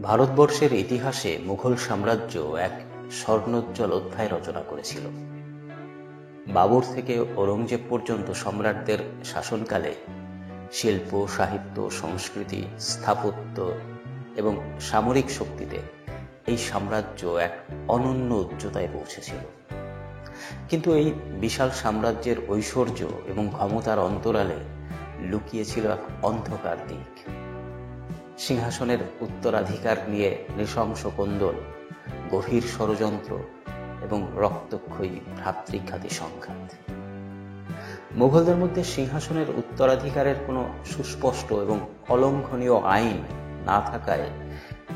ভারতবর্ষের ইতিহাসে মুঘল সাম্রাজ্য এক স্বর্ণোজ্জ্বল অধ্যায় রচনা করেছিল। বাবর থেকে ঔরঙ্গজেব পর্যন্ত সম্রাটদের শাসনকালে শিল্প, সাহিত্য, সংস্কৃতি, স্থাপত্য এবং সামরিক শক্তিতে এই সাম্রাজ্য এক অনন্য উচ্চতায় পৌঁছেছিল। কিন্তু এই বিশাল সাম্রাজ্যের ঐশ্বর্য এবং ক্ষমতার অন্তরালে লুকিয়েছিল এক অন্ধকার দিক। সিংহাসনের উত্তরাধিকার নিয়ে নৃশংস কোন্দল, গভীর ষড়যন্ত্র এবং রক্তক্ষয়ী ভ্রাতৃঘাতী সংঘাত। মুঘলদের মধ্যে সিংহাসনের উত্তরাধিকারের কোনো সুস্পষ্ট এবং অলঙ্ঘনীয় আইন না থাকায়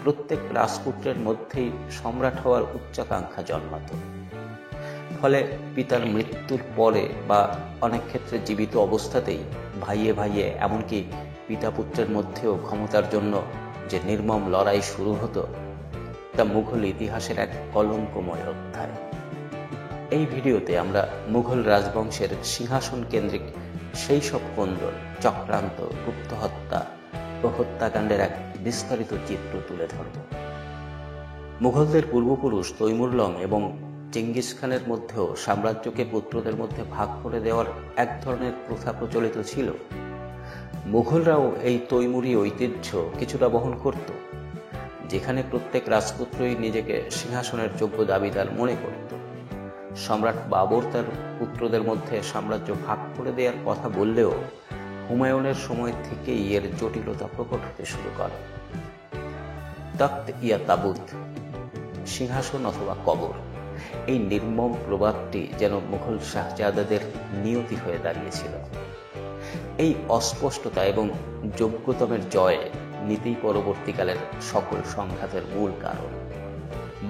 প্রত্যেক রাজপুত্রের মধ্যেই সম্রাট হওয়ার উচ্চাকাঙ্ক্ষা জন্মাত। ফলে পিতার মৃত্যুর পরে বা অনেক ক্ষেত্রে জীবিত অবস্থাতেই ভাইয়ে ভাইয়ে, এমনকি পিতা পুত্রের মধ্যেও ক্ষমতার জন্য যে নির্মম লড়াই শুরু হতো, তা মুঘল ইতিহাসের এক কলঙ্কময় অধ্যায়। এই ভিডিওতে আমরা মুঘল রাজবংশের সিংহাসন কেন্দ্রিক সেই সব কোন্দল, চক্রান্ত, গুপ্ত হত্যা ও হত্যাকাণ্ডের এক বিস্তারিত চিত্র তুলে ধরব। মুঘলদের পূর্বপুরুষ তৈমুরলং এবং চেঙ্গিস খানের মধ্যেও সাম্রাজ্যকে পুত্রদের মধ্যে ভাগ করে দেওয়ার এক ধরনের প্রথা প্রচলিত ছিল। মুঘলরাও এই তৈমুরি ঐতিহ্য কিছুটা বহন করত, যেখানে প্রত্যেক রাজপুত্রই নিজেকে সিংহাসনের যোগ্য দাবিদার মনে করত। সম্রাট বাবর তার পুত্রদের মধ্যে সাম্রাজ্য ভাগ করে দেওয়ার কথা বললেও হুমায়ুনের সময় থেকেই এর জটিলতা প্রকট হতে শুরু করে। তখ্ত ইয়া তাবুত, সিংহাসন অথবা কবর, এই নির্মম প্রবাদটি যেন মুঘল শাহজাদাদের নিয়তি হয়ে দাঁড়িয়েছিল। এই অস্পষ্টতা এবং যোগ্যতমের জয় নীতি পরবর্তীকালের সকল সংঘাতের মূল কারণ।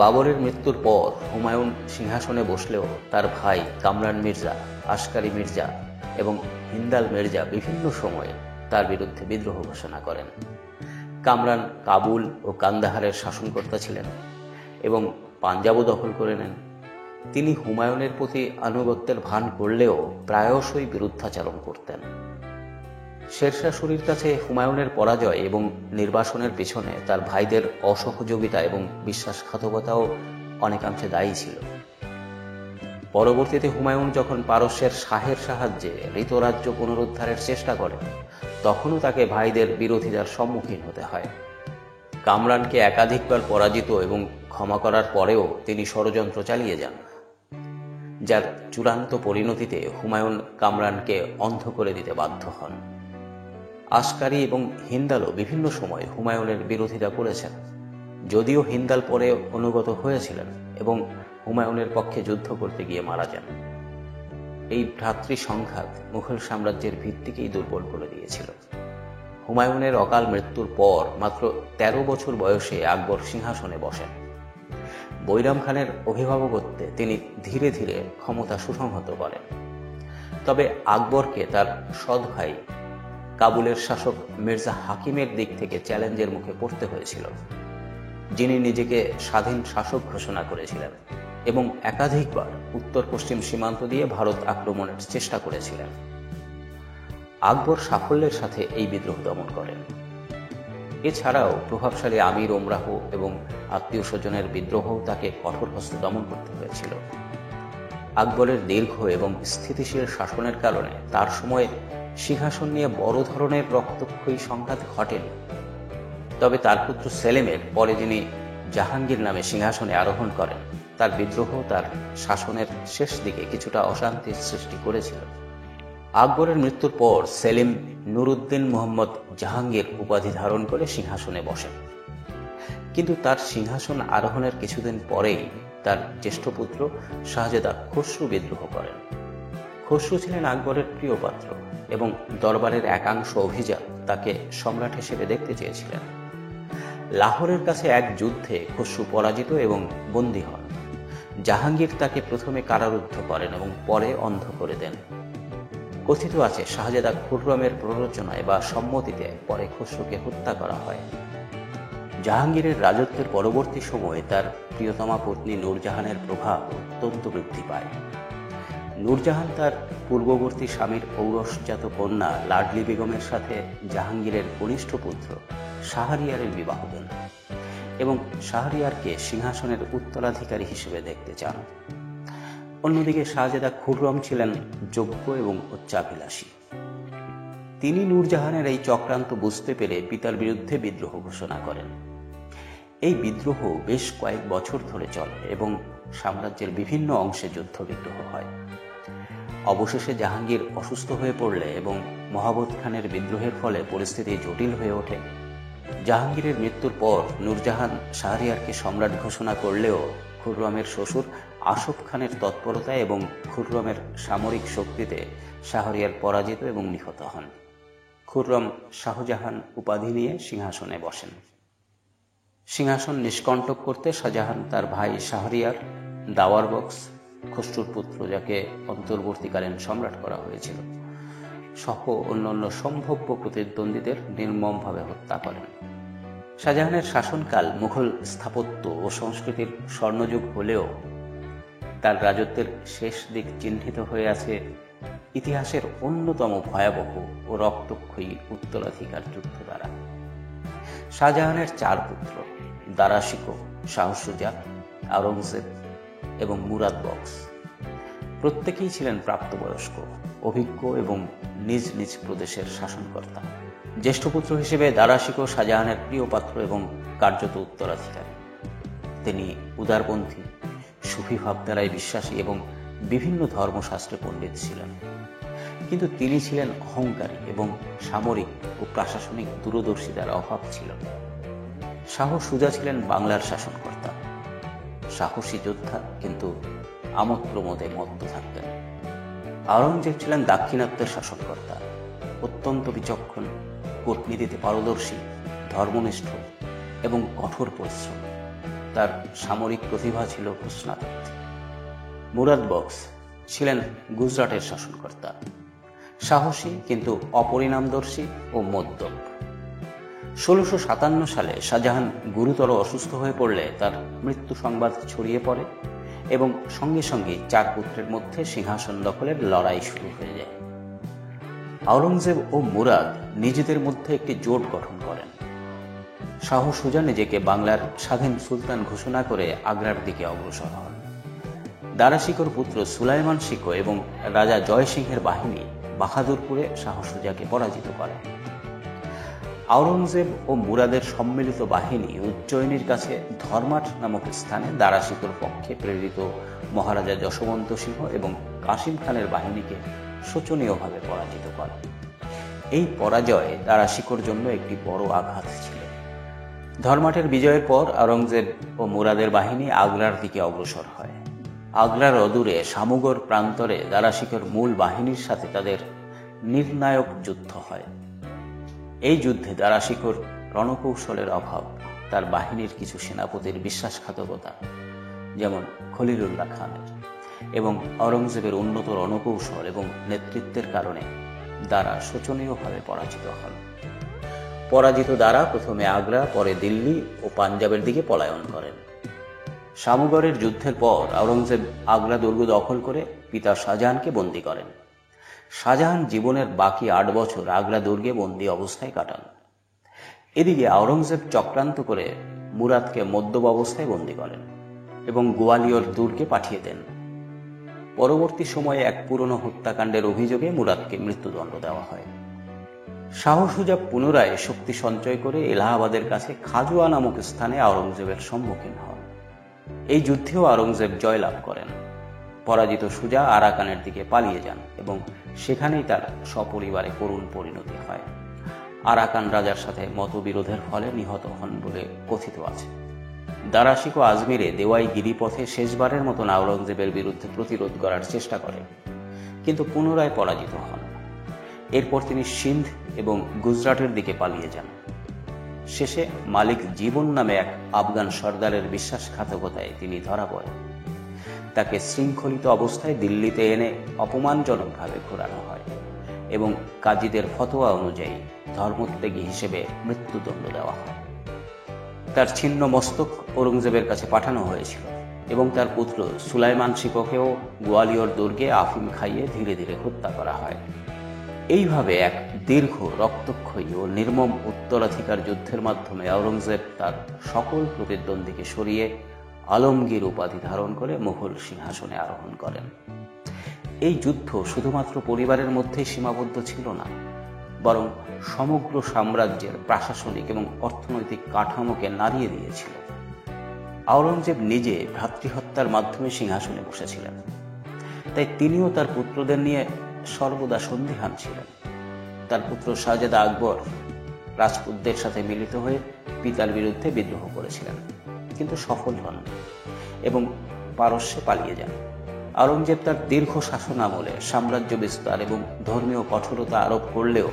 বাবরের মৃত্যুর পর হুমায়ুন সিংহাসনে বসলেও তার ভাই কামরান মির্জা, আসকারি মির্জা এবং হিন্দাল মির্জা বিভিন্ন সময়ে তার বিরুদ্ধে বিদ্রোহ ঘোষণা করেন। কামরান কাবুল ও কান্দাহারের শাসনকর্তা ছিলেন এবং পাঞ্জাবও দখল করে নেন। তিনি হুমায়ুনের প্রতি আনুগত্যের ভান করলেও প্রায়শই বিরুদ্ধাচরণ করতেন। শেরশাহ সূরির কাছে হুমায়ুনের পরাজয় এবং নির্বাসনের পিছনে তার ভাইদের অসহযোগিতা এবং বিশ্বাসঘাতকতাও অনেকাংশে দায়ী ছিল। পরবর্তীতে হুমায়ুন যখন পারস্যের শাহের সাহায্যে ঋতরাজ্য পুনরুদ্ধারের চেষ্টা করেন, তখনও তাকে ভাইদের বিরোধিতার সম্মুখীন হতে হয়। কামরানকে একাধিকবার পরাজিত এবং ক্ষমা করার পরেও তিনি ষড়যন্ত্র চালিয়ে যান, যার চূড়ান্ত পরিণতিতে হুমায়ুন কামরানকে অন্ধ করে দিতে বাধ্য হন। আসকারি এবং হিন্দালও বিভিন্ন সময় হুমায়ুনের বিরোধিতা করেছেন, যদিও হিন্দাল পরে অনুগত হয়েছিলেন এবং হুমায়ুনের পক্ষে যুদ্ধ করতে গিয়ে মারা যান। এই ভ্রাতৃ সংঘাত মুঘল সাম্রাজ্যের ভিত্তিকেই দুর্বল করে দিয়েছিল। হুমায়ুনের অকাল মৃত্যুর পর মাত্র ১৩ বছর বয়সে আকবর সিংহাসনে বসেন। বৈরাম খানের অভিভাবকত্বে তিনি ধীরে ধীরে ক্ষমতা সুসংহত করেন। তবে আকবরকে তার সৎ ভাই কাবুলের শাসক মির্জা হাকিমের দিক থেকে চ্যালেঞ্জের মুখে পড়তে হয়েছিল, যিনি নিজেকে স্বাধীন শাসক ঘোষণা করেছিলেন এবং একাধিকবার উত্তর পশ্চিম সীমান্ত দিয়ে ভারত আক্রমণের চেষ্টা করেছিলেন। আকবর সাফল্যের সাথে এই বিদ্রোহ দমন করেন। এছাড়াও প্রভাবশালী আমির ওমরাহ এবং আত্মীয় স্বজনের বিদ্রোহ তাকে কঠোর হস্তে দমন করতে হয়েছিল। আকবরের দীর্ঘ এবং স্থিতিশীল শাসনের কারণে তার সময়ে সিংহাসন নিয়ে বড় ধরনের রক্তক্ষয়ী সংঘাত ঘটেনি। তবে তার পুত্র সেলিমের পরে, যিনি জাহাঙ্গীর নামে সিংহাসনে আরোহণ করেন, তার বিদ্রোহ তার শাসনের শেষ দিকে কিছুটা অশান্তির সৃষ্টি করেছিল। আকবরের মৃত্যুর পর সেলিম নুরউদ্দিন মোহাম্মদ জাহাঙ্গীর উপাধি ধারণ করে সিংহাসনে বসেন। কিন্তু তার সিংহাসন আরোহণের কিছুদিন পরেই তার জ্যেষ্ঠ পুত্র শাহজাদা খসরু বিদ্রোহ করেন। খসরু ছিলেন আকবরের প্রিয় পাত্র এবং দরবারের একাংশ অভিজাত তাকে সম্রাট হিসেবে দেখতে চেয়েছিলেন। লাহোরের কাছে এক যুদ্ধে খসরু পরাজিত এবং বন্দী হন। জাহাঙ্গীর তাকে প্রথমে কারারুদ্ধ করেন এবং পরে অন্ধ করে দেন। কথিত আছে শাহজাদা খুররমের প্ররোচনায় বা সম্মতিতে পরে খসরুকে হত্যা করা হয়। জাহাঙ্গীরের রাজত্বের পরবর্তী সময়ে তার প্রিয়তমা পত্নী নূরজাহানের প্রভাব অত্যন্ত বৃদ্ধি পায়। নূরজাহান তার পূর্ববর্তী স্বামীর ঔরসজাত কন্যা লাডলি বেগমের সাথে জাহাঙ্গীরের কনিষ্ঠ পুত্র শাহরিয়ারের বিবাহ দেন। এবং শাহরিয়ারকে সিংহাসনের উত্তরাধিকারী হিসেবে দেখতে চান। অন্যদিকে শাহজাদা খুররম ছিলেন যোগ্য এবং উচ্চাভিলাষী। তিনি নূরজাহানের এই চক্রান্ত বুঝতে পেরে পিতার বিরুদ্ধে বিদ্রোহ ঘোষণা করেন। এই বিদ্রোহ বেশ কয়েক বছর ধরে চলে এবং সাম্রাজ্যের বিভিন্ন অংশে যুদ্ধ বিগ্রহ হয়। অবশেষে জাহাঙ্গীর অসুস্থ হয়ে পড়লে এবং মহাবত খানের বিদ্রোহের ফলে পরিস্থিতি জটিল হয়ে ওঠে। জাহাঙ্গীরের মৃত্যুর পর নূরজাহান শাহরিয়ারকে সম্রাট ঘোষণা করলেও খুররমের শ্বশুর আসফ খানের তৎপরতায় এবং খুররমের সামরিক শক্তিতে শাহরিয়ার পরাজিত এবং নিহত হন। খুররম শাহজাহান উপাধি নিয়ে সিংহাসনে বসেন। সিংহাসন নিষ্কণ্টক করতে শাহজাহান তার ভাই শাহরিয়ার, দাওয়ার বক্স, খসরুর পুত্র যাকে অন্তর্বর্তীকালীন সম্রাট করা হয়েছিল, সহ অন্যান্য সম্ভাব্য প্রতিদ্বন্দ্বীদের নির্মমভাবে হত্যা করেন। শাহজাহানের শাসনকাল মুঘল স্থাপত্য ও সংস্কৃতির স্বর্ণযুগ হলেও তার রাজত্বের শেষ দিক চিহ্নিত হয়ে আছে ইতিহাসের অন্যতম ভয়াবহ ও রক্তক্ষয়ী উত্তরাধিকার যুদ্ধ দ্বারা। শাহজাহানের 4 পুত্র দারা শিকো, শাহ সুজা, আওরঙ্গজেব এবং মুরাদ বক্স প্রত্যেকেই ছিলেন প্রাপ্তবয়স্ক, অভিজ্ঞ এবং নিজ নিজ প্রদেশের শাসনকর্তা। জ্যেষ্ঠ পুত্র হিসেবে দারা শিকো শাহজাহানের প্রিয় পাত্র এবং কার্যত উত্তরাধিকারী। তিনি উদারপন্থী, সুফি ভাবধারায় বিশ্বাসী এবং বিভিন্ন ধর্মশাস্ত্রে পণ্ডিত ছিলেন। কিন্তু তিনি ছিলেন অহংকারী এবং সামরিক ও প্রশাসনিক দূরদর্শিতার অভাব ছিল। শাহ সুজা ছিলেন বাংলার শাসনকর্তা, সাহসী যোদ্ধা কিন্তু আমোদ প্রমোদে মত্ত থাকতেন। আওরঙ্গজেব ছিলেন দাক্ষিণাত্যের শাসনকর্তা, অত্যন্ত বিচক্ষণ, কূটনীতিতে পারদর্শী, ধর্মনিষ্ঠ এবং কঠোর পরিশ্রম। তার সামরিক প্রতিভা ছিল প্রশ্নাতীত। মুরাদ বক্স ছিলেন গুজরাটের শাসনকর্তা, সাহসী কিন্তু অপরিণামদর্শী ও মদ্যপ। 1657 সালে শাহজাহান গুরুতর অসুস্থ হয়ে পড়লে তার মৃত্যু সংবাদ ছড়িয়ে পড়ে এবং সঙ্গে সঙ্গে 4 পুত্রের মধ্যে সিংহাসন দখলের লড়াই শুরু হয়ে যায়। আওরঙ্গজেব ও মুরাদ নিজেদের মধ্যে একটি জোট গঠন করেন। শাহ সুজা নিজেকে বাংলার স্বাধীন সুলতান ঘোষণা করে আগ্রার দিকে অগ্রসর হন। দারা শিকোর পুত্র সুলাইমান শিকো এবং রাজা জয় সিংহের বাহিনী বাহাদুরপুরে শাহ সুজাকে পরাজিত করে। আওরঙ্গজেব ও মুরাদের সম্মিলিত বাহিনী উজ্জয়িনীর কাছে ধর্মাট নামক স্থানে দারা শিকোর পক্ষে প্রেরিত মহারাজা যশবন্ত সিংহ এবং কাসিম খানের বাহিনীকে শোচনীয়ভাবে পরাজিত করে। এই পরাজয় দারা শিকোর জন্য একটি বড় আঘাত ছিল। ধর্মাটের বিজয়ের পর আওরঙ্গজেব ও মুরাদের বাহিনী আগ্রার দিকে অগ্রসর হয়। আগ্রার অদূরে সামুগর প্রান্তরে দারা শিকোর মূল বাহিনীর সাথে তাদের নির্ণায়ক যুদ্ধ হয়। এই যুদ্ধে দারা শিকোর রণকৌশলের অভাব, তার বাহিনীর কিছু সেনাপতির বিশ্বাসঘাতকতা যেমন খলিলুল্লাহ খানের এবং আওরঙ্গজেবের উন্নত রণকৌশল এবং নেতৃত্বের কারণে দারা শোচনীয়ভাবে পরাজিত হন। পরাজিত দারা প্রথমে আগ্রা, পরে দিল্লি ও পাঞ্জাবের দিকে পলায়ন করেন। সামুগরের যুদ্ধের পর আওরঙ্গজেব আগ্রা দুর্গ দখল করে পিতা শাহজাহানকে বন্দী করেন। শাহজাহান জীবনের বাকি 8 বছর আগ্রা দুর্গে বন্দী অবস্থায় কাটান। এদিকে আওরঙ্গজেব চক্রান্ত করে মুরাদকে মদ্যপ অবস্থায় বন্দী করেন এবং গোয়ালিয়র দুর্গে পাঠিয়ে দেন। পরবর্তী সময়ে এক পুরনো হত্যাকাণ্ডের অভিযোগে মুরাদকে মৃত্যুদণ্ড দেওয়া হয়। শাহ সুজা পুনরায় শক্তি সঞ্চয় করে এলাহাবাদের কাছে খাজুয়া নামক স্থানে আওরঙ্গজেবের সম্মুখীন হন। এই যুদ্ধেও আওরঙ্গজেব জয়লাভ করেন। পরাজিত সুজা আরাকানের দিকে পালিয়ে যান এবং সেখানেই তার সপরিবারে করুণ পরিণতি হয়। আরাকান রাজার সাথে মতবিরোধের ফলে নিহত হন বলে কথিত আছে। দারা শিকো আজমিরে দেওয়াই গিরিপথে শেষবারের মতন আওরঙ্গজেবের বিরুদ্ধে প্রতিরোধ করার চেষ্টা করেন, কিন্তু পুনরায় পরাজিত হন। এরপর তিনি সিন্ধ এবং গুজরাটের দিকে পালিয়ে যান। শেষে মালিক জীবন নামে এক আফগান সর্দারের বিশ্বাসঘাতকতায় তিনি ধরা পড়েন। তাকে শৃঙ্খলিত অবস্থায় দিল্লিতে এনে অপমানজনকভাবে ঘোরানো হয় এবং কাজীদের ফতোয়া অনুযায়ী ধর্মত্যাগী হিসেবে মৃত্যুদণ্ড দেওয়া হয়। তার ছিন্ন মস্তক ঔরঙ্গজেবের কাছে পাঠানো হয়েছিল এবং তার পুত্র সুলাইমান শিকোকেও গোয়ালিয়র দুর্গে আফিম খাইয়ে ধীরে ধীরে হত্যা করা হয়। এইভাবে এক দীর্ঘ রক্তক্ষয়ী ও নির্মম উত্তরাধিকার যুদ্ধের মাধ্যমে আওরঙ্গজেব তার সকল প্রতিদ্বন্দ্বীকে সরিয়ে আলমগীর উপাধি ধারণ করে মুঘল সিংহাসনে আরোহণ করেন। এই যুদ্ধ শুধুমাত্র পরিবারের মধ্যেই সীমাবদ্ধ ছিল না, বরং সমগ্র সাম্রাজ্যের প্রশাসনিক এবং অর্থনৈতিক কাঠামোকে নাড়িয়ে দিয়েছিল। আওরঙ্গজেব নিজে ভ্রাতৃহত্যার মাধ্যমে সিংহাসনে বসেছিলেন, তাই তিনিও তার পুত্রদের নিয়ে সর্বদা সন্দিহান ছিলেন। তার পুত্র শাহজাদা আকবর রাজপুতদের সাথে মিলিত হয়ে পিতার বিরুদ্ধে বিদ্রোহ করেছিলেন, কিন্তু সফল হন এবং পারস্যে পালিয়ে যান। আওরঙ্গজেব তার দীর্ঘ শাসন আমলে সাম্রাজ্য বিস্তার এবং ধর্মীয় কঠোরতা আরোপ করলেও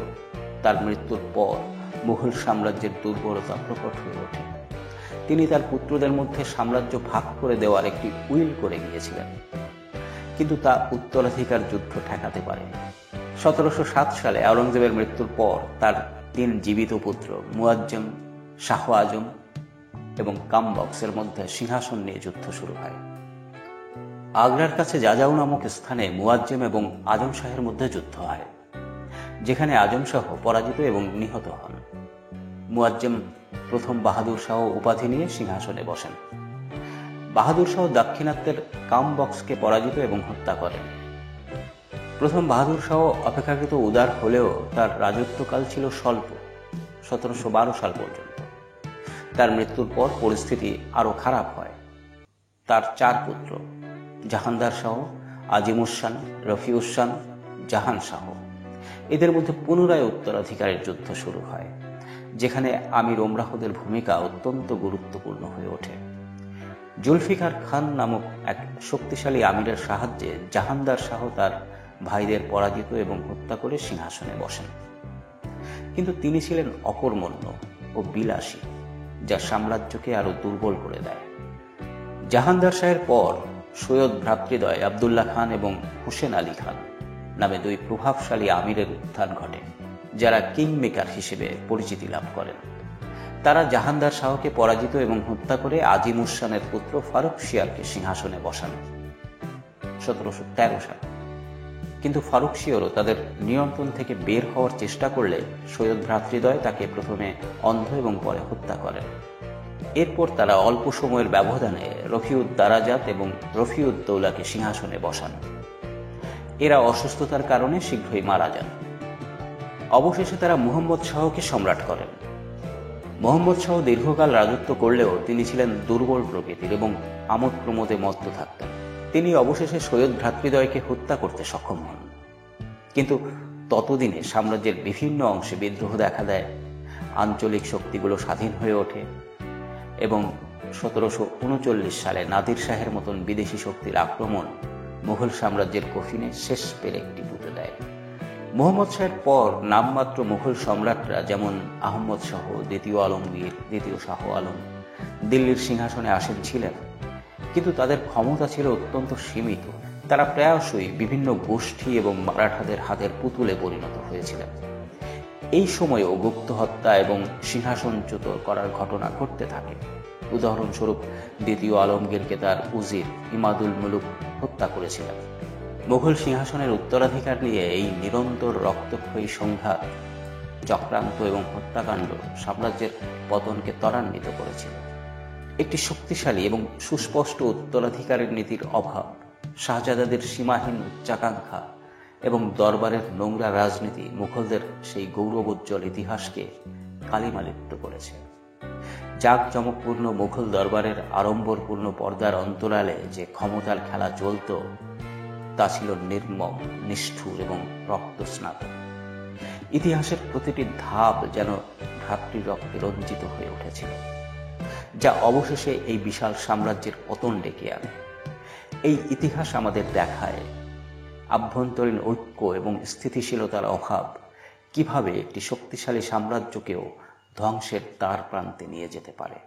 তার মৃত্যুর পর মুঘল সাম্রাজ্যের দুর্বলতা প্রকট হয়ে ওঠে। তিনি তার পুত্রদের মধ্যে সাম্রাজ্য ভাগ করে দেওয়ার একটি উইল করে গিয়েছিলেন, কিন্তু তা উত্তরাধিকার যুদ্ধ ঠেকাতে পারেনি। 1707 সালে আওরঙ্গজেবের মৃত্যুর পর তার 3 জীবিত পুত্র মুয়াজ্জম, শাহ আজম এবং কামবক্সের মধ্যে সিংহাসন নিয়ে যুদ্ধ শুরু হয়। আগ্রার কাছে জাজাউ নামক স্থানে মুয়াজ্জম এবং আজম শাহের মধ্যে যুদ্ধ হয়, যেখানে আজম শাহ পরাজিত এবং নিহত হন। মুয়াজ্জম প্রথম বাহাদুর শাহ উপাধি নিয়ে সিংহাসনে বসেন। বাহাদুর শাহ দাক্ষিণাত্যের কামবক্সকে পরাজিত এবং হত্যা করেন। প্রথম বাহাদুর শাহ অপেক্ষাকৃত উদার হলেও তার রাজত্বকাল ছিল স্বল্প, 1712 সাল পর্যন্ত। তার মৃত্যুর পর পরিস্থিতি আরো খারাপ হয়। তার 4 পুত্র জাহানদার শাহ, আজিমুসান, রফিউসান, জাহান শাহ, এদের মধ্যে পুনরায় উত্তরাধিকারের যুদ্ধ শুরু হয়, যেখানে আমির ওমরাহদের ভূমিকা অত্যন্ত গুরুত্বপূর্ণ হয়ে ওঠে। জুলফিকার খান নামক এক শক্তিশালী আমিরের সাহায্যে জাহানদার শাহ তার ভাইদের পরাজিত এবং হত্যা করে সিংহাসনে বসেন, কিন্তু তিনি ছিলেন অকর্মণ্য ও বিলাসী, যা সাম্রাজ্যকে আরো দুর্বল করে দেয়। জাহানদার শাহের পর সৈয়দ ভ্রাতৃদ্বয় আবদুল্লাহ খান এবং হুসেন আলী খান নামে 2 প্রভাবশালী আমিরের উত্থান ঘটে, যারা কিং মেকার হিসেবে পরিচিতি লাভ করেন। তারা জাহানদার শাহকে পরাজিত এবং হত্যা করে আজিমুসানের পুত্র ফারুকশিয়ারকে সিংহাসনে বসান 1713 সালে। কিন্তু ফারুকশিয়ারও তাদের নিয়ন্ত্রণ থেকে বের হওয়ার চেষ্টা করলে সৈয়দ ভ্রাতৃদ্বয় তাকে প্রথমে অন্ধ এবং পরে হত্যা করেন। এরপর তারা অল্প সময়ের ব্যবধানে রফিউদ্দারাজাত এবং রফিউদ্দৌলাকে সিংহাসনে বসান। এরা অসুস্থতার কারণে শীঘ্রই মারা যান। অবশেষে তারা মুহাম্মদ শাহকে সম্রাট করেন। মুহাম্মদ শাহ দীর্ঘকাল রাজত্ব করলেও তিনি ছিলেন দুর্বল প্রকৃতির এবং আমোদ প্রমোদে মত্ত থাকতেন। তিনি অবশেষে সৈয়দ ভ্রাতৃদ্বয়কে হত্যা করতে সক্ষম হন, কিন্তু ততদিনে সাম্রাজ্যের বিভিন্ন অংশে বিদ্রোহ দেখা দেয়, আঞ্চলিক শক্তিগুলো স্বাধীন হয়ে ওঠে এবং 1739 সালে নাদির শাহের মতন বিদেশি শক্তির আক্রমণ মুঘল সাম্রাজ্যের কফিনে শেষ পেরেকটি পুঁতে দেয়। মুহাম্মদ শাহের পর নামমাত্র মুঘল সম্রাটরা যেমন আহমদ শাহ, দ্বিতীয় আলমগীর, দ্বিতীয় শাহ আলম দিল্লির সিংহাসনে আসীন ছিলেন, কিন্তু তাদের ক্ষমতা ছিল অত্যন্ত সীমিত। তারা প্রায়শই বিভিন্ন গোষ্ঠী এবং মারাঠাদের হাতের পুতুলে পরিণত হয়েছিলেন। এই সময়েও গুপ্ত হত্যা এবং সিংহাসনচ্যুত করার ঘটনা ঘটতে থাকে। উদাহরণস্বরূপ দ্বিতীয় আলমগীরকে তার উজির ইমাদুল মুলুক হত্যা করেছিলেন। মুঘল সিংহাসনের উত্তরাধিকার নিয়ে এই নিরন্তর রক্তক্ষয়ী সংঘাত, চক্রান্ত এবং হত্যাকাণ্ড সাম্রাজ্যের পতনকে ত্বরান্বিত করেছিল। একটি শক্তিশালী এবং সুস্পষ্ট উত্তরাধিকারের নীতির অভাব, শাহজাদাদের সীমাহীন উচ্চাকাঙ্ক্ষা এবং দরবারের নোংরা রাজনীতি মুঘলদের সেই গৌরবোজ্জ্বল ইতিহাসকে কালিমালিপ্ত করেছে। জাঁকজমকপূর্ণ মুঘল দরবারের আড়ম্বরপূর্ণ পর্দার অন্তরালে যে ক্ষমতার খেলা চলত, তা ছিল নির্মম, নিষ্ঠুর এবং রক্তস্নাত। ইতিহাসের প্রতিটি ধাপ যেন ভ্রাতৃরক্তে রঞ্জিত হয়ে উঠেছিল, যা অবশেষে এই বিশাল সাম্রাজ্যের পতন ডেকে আনে। এই ইতিহাস আমাদের দেখায় আভ্যন্তরীণ ঐক্য এবং স্থিতিশীলতার অভাব কিভাবে একটি শক্তিশালী সাম্রাজ্যকেও ধ্বংসের দ্বার প্রান্তে নিয়ে যেতে পারে।